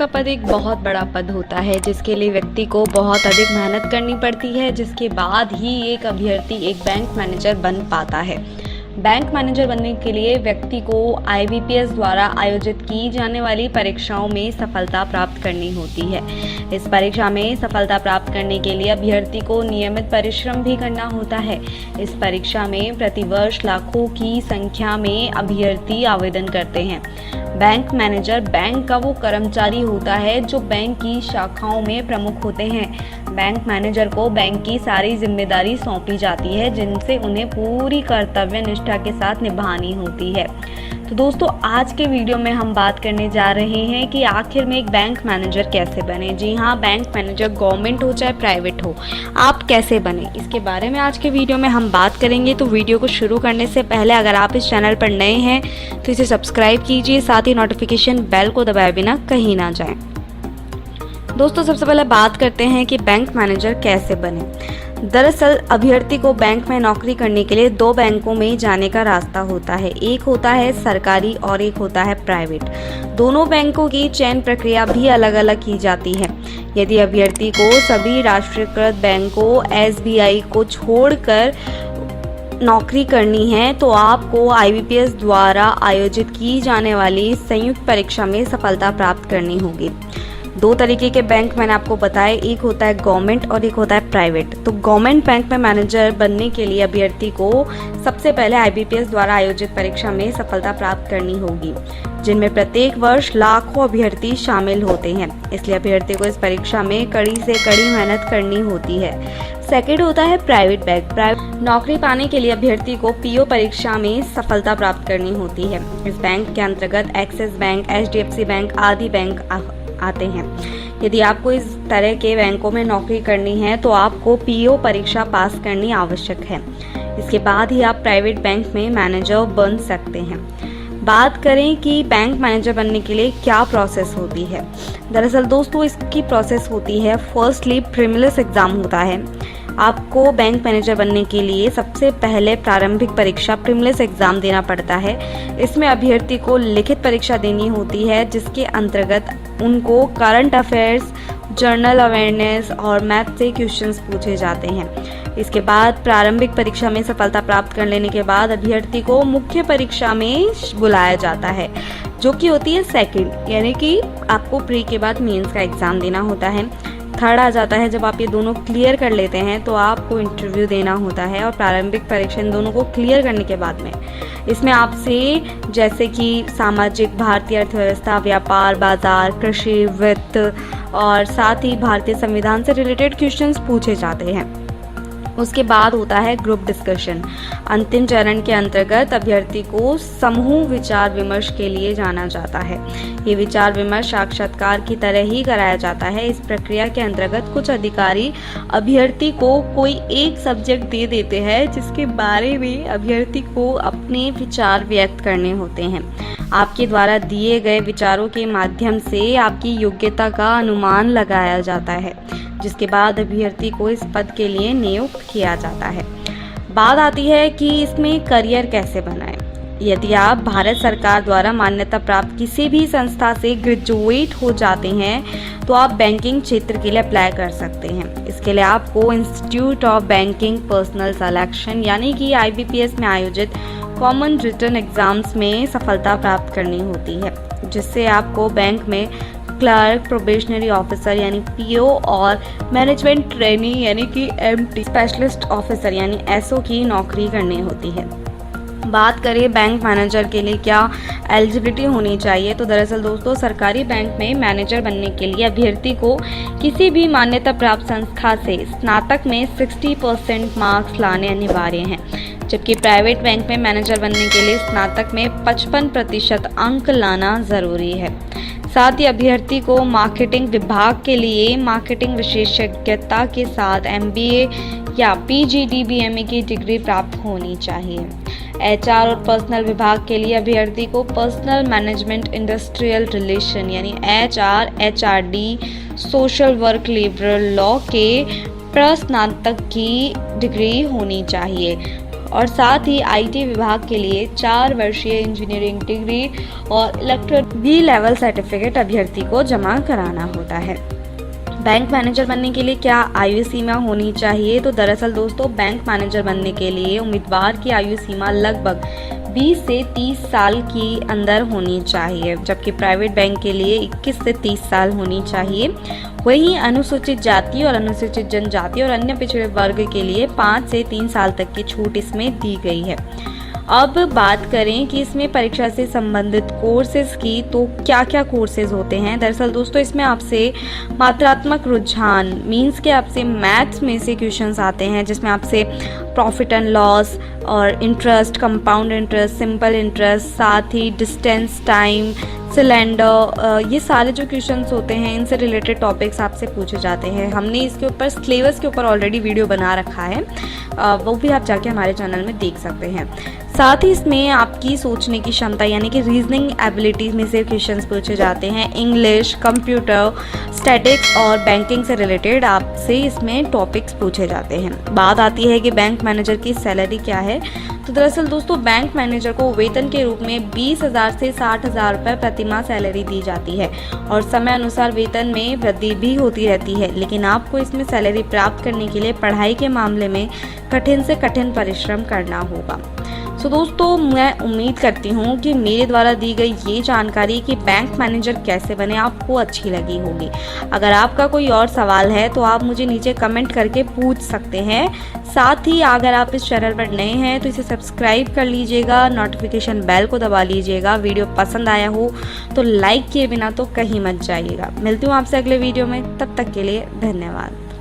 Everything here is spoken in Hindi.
का पद एक बहुत बड़ा पद होता है जिसके लिए व्यक्ति को बहुत अधिक मेहनत करनी पड़ती है, जिसके बाद ही एक अभ्यर्थी एक बैंक मैनेजर बन पाता है। बैंक मैनेजर बनने के लिए व्यक्ति को IBPS द्वारा आयोजित की जाने वाली परीक्षाओं में सफलता प्राप्त करनी होती है। इस परीक्षा में सफलता प्राप्त करने के लिए अभ्यर्थी को नियमित परिश्रम भी करना होता है। इस परीक्षा में प्रतिवर्ष लाखों की संख्या में अभ्यर्थी आवेदन करते हैं। बैंक मैनेजर बैंक का वो कर्मचारी होता है जो बैंक की शाखाओं में प्रमुख होते हैं। बैंक मैनेजर को बैंक की सारी जिम्मेदारी सौंपी जाती है जिनसे उन्हें पूरी कर्तव्य निष्ठा के साथ निभानी होती है। तो दोस्तों, आज के वीडियो में हम बात करने जा रहे हैं कि आखिर में एक बैंक मैनेजर कैसे बने। जी हाँ, बैंक मैनेजर गवर्नमेंट हो चाहे प्राइवेट हो, आप कैसे बने, इसके बारे में आज के वीडियो में हम बात करेंगे। तो वीडियो को शुरू करने से पहले अगर आप इस चैनल पर नए हैं तो इसे सब्सक्राइब कीजिए, साथ ही नोटिफिकेशन बेल को दबाए बिना कहीं ना जाएं। दोस्तों, सबसे पहले बात करते हैं कि बैंक मैनेजर कैसे बने। दरअसल अभ्यर्थी को बैंक में नौकरी करने के लिए दो बैंकों में जाने का रास्ता होता है। एक होता है सरकारी और एक होता है प्राइवेट। दोनों बैंकों की चयन प्रक्रिया भी अलग अलग की जाती है। यदि अभ्यर्थी को सभी राष्ट्रीयकृत बैंकों SBI को छोड़कर नौकरी करनी है तो आपको IBPS द्वारा आयोजित की जाने वाली संयुक्त परीक्षा में सफलता प्राप्त करनी होगी। दो तरीके के बैंक मैंने आपको बताए, एक होता है गवर्नमेंट और एक होता है प्राइवेट। तो गवर्नमेंट बैंक में मैनेजर बनने के लिए अभ्यर्थी को सबसे पहले IBPS द्वारा आयोजित परीक्षा में सफलता प्राप्त करनी होगी, जिनमें प्रत्येक वर्ष लाखों अभ्यर्थी शामिल होते हैं। इसलिए अभ्यर्थी को इस परीक्षा में कड़ी से कड़ी मेहनत करनी होती है। सेकेंड होता है प्राइवेट बैंक। नौकरी पाने के लिए अभ्यर्थी को PO परीक्षा में सफलता प्राप्त करनी होती है। इस बैंक के अंतर्गत एक्सिस बैंक, HDFC बैंक आदि बैंक आते हैं। यदि आपको इस तरह के बैंकों में नौकरी करनी है तो आपको PO परीक्षा पास करनी आवश्यक है। इसके बाद ही आप प्राइवेट बैंक में मैनेजर बन सकते हैं। बात करें कि बैंक मैनेजर बनने के लिए क्या प्रोसेस होती है। दरअसल दोस्तों, इसकी प्रोसेस होती है, फर्स्टली प्रीलिम्स एग्जाम होता है। आपको बैंक मैनेजर बनने के लिए सबसे पहले प्रारंभिक परीक्षा प्रीलिम्स एग्जाम देना पड़ता है। इसमें अभ्यर्थी को लिखित परीक्षा देनी होती है जिसके अंतर्गत उनको करंट अफेयर्स, जनरल अवेयरनेस और मैथ से क्वेश्चंस पूछे जाते हैं। इसके बाद प्रारंभिक परीक्षा में सफलता प्राप्त कर लेने के बाद अभ्यर्थी को मुख्य परीक्षा में बुलाया जाता है, जो कि होती है सेकंड, यानी कि आपको प्री के बाद मेंस का एग्जाम देना होता है। थर्ड आ जाता है, जब आप ये दोनों क्लियर कर लेते हैं तो आपको इंटरव्यू देना होता है। और प्रारंभिक परीक्षा इन दोनों को क्लियर करने के बाद में इसमें आपसे जैसे कि सामाजिक, भारतीय अर्थव्यवस्था, व्यापार, बाजार, कृषि, वित्त और साथ ही भारतीय संविधान से रिलेटेड क्वेश्चंस पूछे जाते हैं। उसके बाद होता है ग्रुप डिस्कशन। अंतिम चरण के अंतर्गत अभ्यर्थी को समूह विचार विमर्श के लिए जाना जाता है। ये विचार विमर्श साक्षात्कार की तरह ही कराया जाता है। इस प्रक्रिया के अंतर्गत कुछ अधिकारी अभ्यर्थी को कोई एक सब्जेक्ट दे देते हैं जिसके बारे में अभ्यर्थी को अपने विचार व्यक्त करने होते हैं। आपके द्वारा दिए गए विचारों के माध्यम से आपकी योग्यता का अनुमान लगाया जाता है, जिसके बाद अभ्यर्थी को इस पद के लिए नियुक्त किया जाता है। बात आती है कि इसमें करियर कैसे बनाएं। यदि आप भारत सरकार द्वारा मान्यता प्राप्त किसी भी संस्था से ग्रेजुएट हो जाते हैं तो आप बैंकिंग क्षेत्र के लिए अप्लाई कर सकते हैं। इसके लिए आपको institute of banking personal selection यानी कि IBPS में आयोजित कॉमन रिटन एग्जाम्स में सफलता प्राप्त करनी होती है, जिससे आपको बैंक में क्लर्क, प्रोबेशनरी ऑफिसर यानी PO और मैनेजमेंट ट्रेनी यानी कि MT, स्पेशलिस्ट ऑफिसर यानी SO की नौकरी करनी होती है। बात करें बैंक मैनेजर के लिए क्या एलिजिबिलिटी होनी चाहिए, तो दरअसल दोस्तों, सरकारी बैंक में मैनेजर बनने के लिए अभ्यर्थी को किसी भी मान्यता प्राप्त संस्था से स्नातक में 60% मार्क्स लाने अनिवार्य हैं, जबकि प्राइवेट बैंक में मैनेजर बनने के लिए स्नातक में 55% अंक लाना जरूरी है। साथ ही अभ्यर्थी को मार्केटिंग विभाग के लिए मार्केटिंग विशेषज्ञता के साथ MBA या PGDBME की डिग्री प्राप्त होनी चाहिए। HR और पर्सनल विभाग के लिए अभ्यर्थी को पर्सनल मैनेजमेंट इंडस्ट्रियल रिलेशन यानी HR, HRD, social work, liberal law के प्रस्नातक की डिग्री होनी चाहिए। और साथ ही IT विभाग के लिए 4 वर्षीय इंजीनियरिंग डिग्री और इलेक्ट्रिक बी लेवल सर्टिफिकेट अभ्यर्थी को जमा कराना होता है। बैंक मैनेजर बनने के लिए क्या आयु सीमा होनी चाहिए? तो दरअसल दोस्तों, बैंक मैनेजर बनने के लिए उम्मीदवार की आयु सीमा लगभग 20 से 30 साल की अंदर होनी चाहिए, जबकि प्राइवेट बैंक के लिए 21 से 30 साल होनी चाहिए। वहीं अनुसूचित जाति और अनुसूचित जनजाति और अन्य पिछड़े वर्ग के लिए 5 से 3 साल तक की छूट इसमें दी गई है। अब बात करें कि इसमें परीक्षा से संबंधित कोर्सेज की, तो क्या क्या कोर्सेज होते हैं। दरअसल दोस्तों, इसमें आपसे मात्रात्मक रुझान मीन्स के आपसे मैथ्स में से क्वेश्चंस आते हैं, जिसमें आपसे प्रॉफिट एंड लॉस और interest, compound interest, simple interest, साथ ही डिस्टेंस, टाइम, सिलेंडर, ये सारे जो क्वेश्चंस होते हैं इनसे रिलेटेड टॉपिक्स आपसे पूछे जाते हैं। हमने इसके ऊपर सिलेबस के ऊपर ऑलरेडी वीडियो बना रखा है, वो भी आप जाके हमारे चैनल में देख सकते हैं। साथ ही इसमें आपकी सोचने की क्षमता यानी कि रीजनिंग एबिलिटीज में से क्वेश्चंस पूछे जाते हैं। इंग्लिश, कंप्यूटर, स्टैटिक्स और बैंकिंग से रिलेटेड आपसे इसमें टॉपिक्स पूछे जाते हैं। बात आती है कि बैंक मैनेजर की सैलरी क्या है। तो दरअसल दोस्तों, बैंक मैनेजर को वेतन के रूप में 20,000 से 60,000 रुपये प्रतिमाह सैलरी दी जाती है और समय अनुसार वेतन में वृद्धि भी होती रहती है। लेकिन आपको इसमें सैलरी प्राप्त करने के लिए पढ़ाई के मामले में कठिन से कठिन परिश्रम करना होगा। तो दोस्तों, मैं उम्मीद करती हूँ कि मेरे द्वारा दी गई ये जानकारी कि बैंक मैनेजर कैसे बने आपको अच्छी लगी होगी। अगर आपका कोई और सवाल है तो आप मुझे नीचे कमेंट करके पूछ सकते हैं। साथ ही अगर आप इस चैनल पर नए हैं तो इसे सब्सक्राइब कर लीजिएगा, नोटिफिकेशन बेल को दबा लीजिएगा। वीडियो पसंद आया हो तो लाइक किए बिना तो कहीं मत जाइएगा। मिलती हूँ आपसे अगले वीडियो में, तब तक के लिए धन्यवाद।